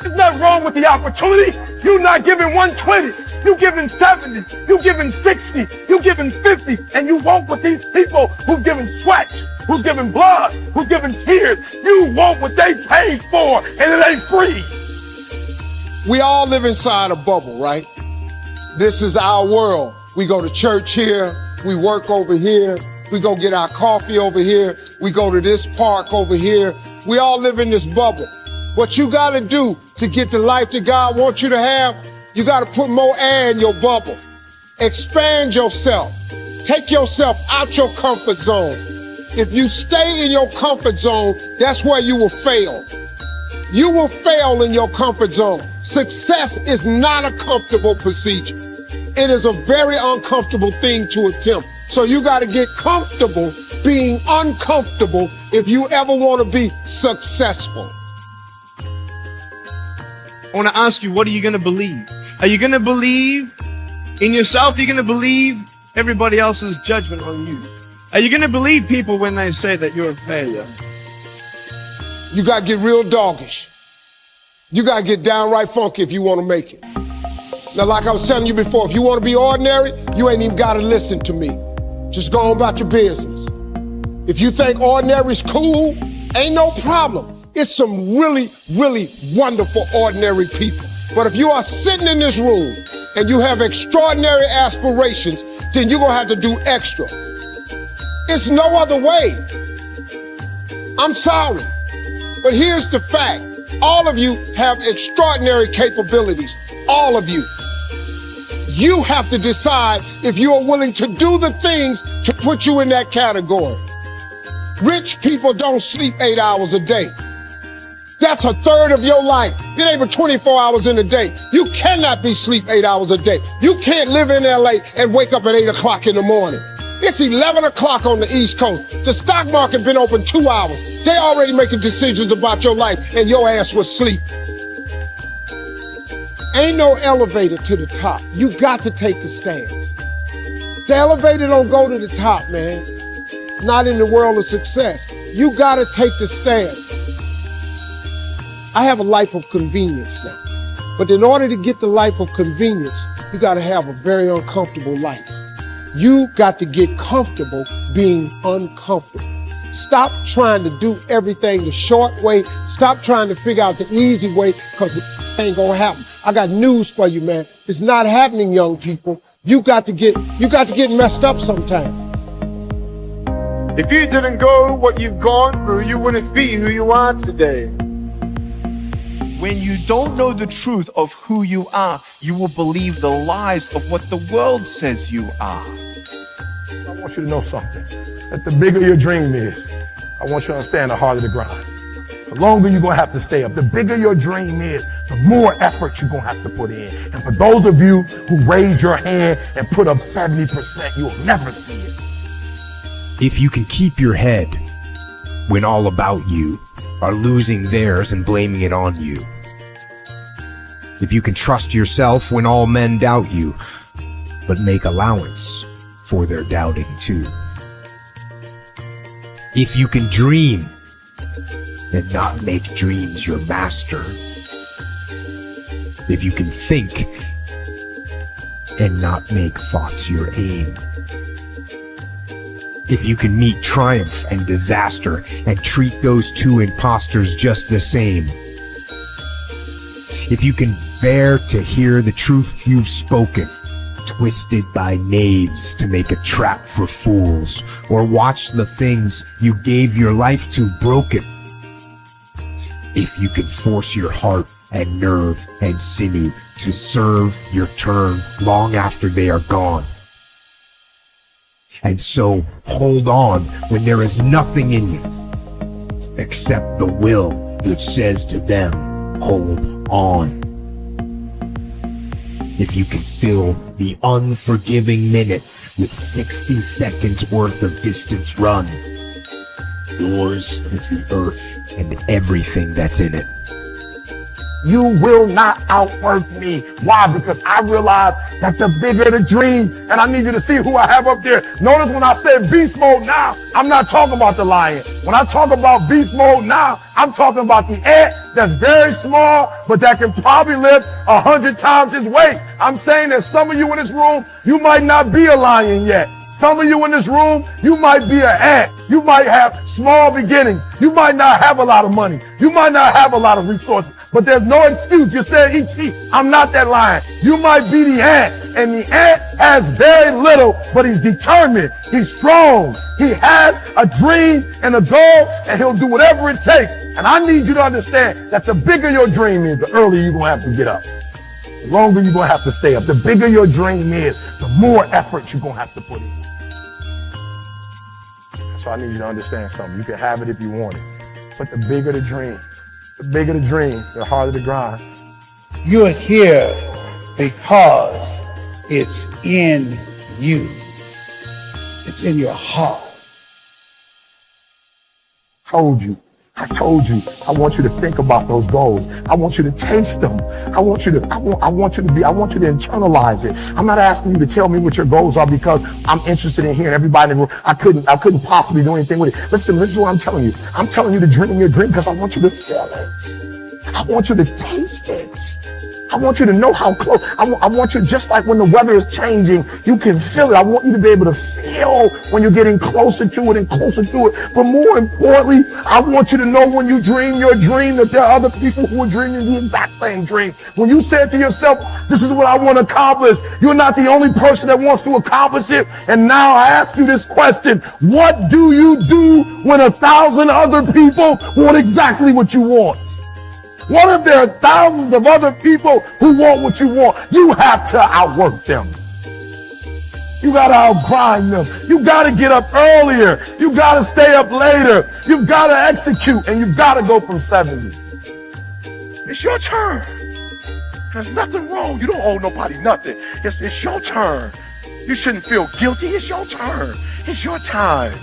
There's nothing wrong with the opportunity. You're not giving 120. You giving 70. You giving 60. You giving 50. And you want what these people who's giving sweat, who's giving blood, who's giving tears, you want what they paid for, and it ain't free. We all live inside a bubble, right? This is our world. We go to church here. We work over here. We go get our coffee over here. We go to this park over here. We all live in this bubble. What you gotta do to get the life that God wants you to have, you gotta put more air in your bubble. Expand yourself. Take yourself out your comfort zone. If you stay in your comfort zone, that's where you will fail. You will fail in your comfort zone. Success is not a comfortable procedure. It is a very uncomfortable thing to attempt. So you gotta get comfortable being uncomfortable if you ever wanna be successful. I want to ask you, what are you going to believe? Are you going to believe in yourself? Are you going to believe everybody else's judgment on you? Are you going to believe people when they say that you're a failure? You got to get real doggish. You got to get downright funky if you want to make it. Now, like I was telling you before, if you want to be ordinary, you ain't even got to listen to me. Just go on about your business. If you think ordinary's cool, ain't no problem. It's some really, really wonderful, ordinary people. But if you are sitting in this room and you have extraordinary aspirations, then you're gonna have to do extra. It's no other way. I'm sorry, but here's the fact. All of you have extraordinary capabilities, all of you. You have to decide if you are willing to do the things to put you in that category. Rich people don't sleep 8 hours a day. That's a third of your life. It ain't but 24 hours in a day. You cannot be sleep 8 hours a day. You can't live in LA and wake up at 8 o'clock in the morning. It's 11 o'clock on the East Coast. The stock market been open 2 hours. They already making decisions about your life and your ass was asleep. Ain't no elevator to the top. You got to take the stairs. The elevator don't go to the top, man. Not in the world of success. You got to take the stairs. I have a life of convenience now. But in order to get the life of convenience, you got to have a very uncomfortable life. You got to get comfortable being uncomfortable. Stop trying to do everything the short way. Stop trying to figure out the easy way, because it ain't gonna happen. I got news for you, man. It's not happening, young people. You got to get messed up sometime. If you didn't go what you've gone through, you wouldn't be who you are today. When you don't know the truth of who you are, you will believe the lies of what the world says you are. I want you to know something. That the bigger your dream is, I want you to understand the harder the grind. The longer you're going to have to stay up. The bigger your dream is, the more effort you're going to have to put in. And for those of you who raise your hand and put up 70%, you'll never see it. If you can keep your head when all about you are losing theirs and blaming it on you. If you can trust yourself when all men doubt you, but make allowance for their doubting too. If you can dream and not make dreams your master. If you can think and not make thoughts your aim. If you can meet triumph and disaster and treat those two imposters just the same. If you can bear to hear the truth you've spoken, twisted by knaves to make a trap for fools, or watch the things you gave your life to broken. If you can force your heart and nerve and sinew to serve your turn long after they are gone. And so hold on when there is nothing in you except the will which says to them, hold on. If you can fill the unforgiving minute with 60 seconds worth of distance run, yours is the earth and everything that's in it. You will not outwork me. Why? Because I realize that the bigger the dream, and I need you to see who I have up there. Notice when I said beast mode now, I'm not talking about the lion. When I talk about beast mode now, I'm talking about the ant that's very small, but that can probably lift 100 times his weight. I'm saying that some of you in this room, you might not be a lion yet. Some of you in this room, you might be an ant. You might have small beginnings. You might not have a lot of money. You might not have a lot of resources, but there's no excuse. You said, E.T., I'm not that lion. You might be the ant, and the ant has very little, but he's determined. He's strong. He has a dream and a goal, and he'll do whatever it takes. And I need you to understand that the bigger your dream is, the earlier you're going to have to get up. The longer you're going to have to stay up. The bigger your dream is, the more effort you're going to have to put in. So I need you to understand something. You can have it if you want it. But the bigger the dream, the harder the grind. You're here because it's in you. It's in your heart. I told you, I want you to think about those goals. I want you to taste them. I want you to internalize it. I'm not asking you to tell me what your goals are because I'm interested in hearing everybody in the room. I couldn't possibly do anything with it. Listen, this is what I'm telling you. I'm telling you to dream your dream because I want you to feel it. I want you to taste it. I want you to know how close. I want you, just like when the weather is changing, you can feel it. I want you to be able to feel when you're getting closer to it and closer to it. But more importantly, I want you to know when you dream your dream that there are other people who are dreaming the exact same dream. When you said to yourself, this is what I want to accomplish, you're not the only person that wants to accomplish it. And now I ask you this question: what do you do when 1,000 other people want exactly what you want? What if there are thousands of other people who want what you want? You have to outwork them. You got to outgrind them. You got to get up earlier. You got to stay up later. You've got to execute, and you've got to go from 70. It's your turn. There's nothing wrong. You don't owe nobody nothing. It's your turn. You shouldn't feel guilty. It's your turn. It's your time.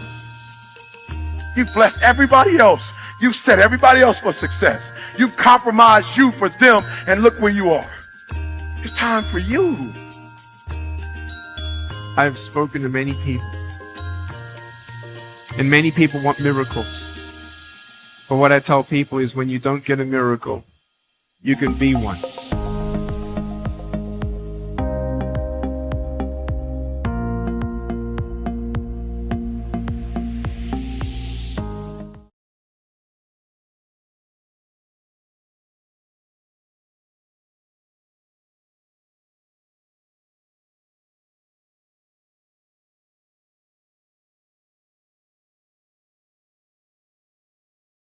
You've blessed everybody else. You've set everybody else for success. You've compromised you for them, and look where you are. It's time for you. I've spoken to many people, and many people want miracles. But what I tell people is when you don't get a miracle, you can be one.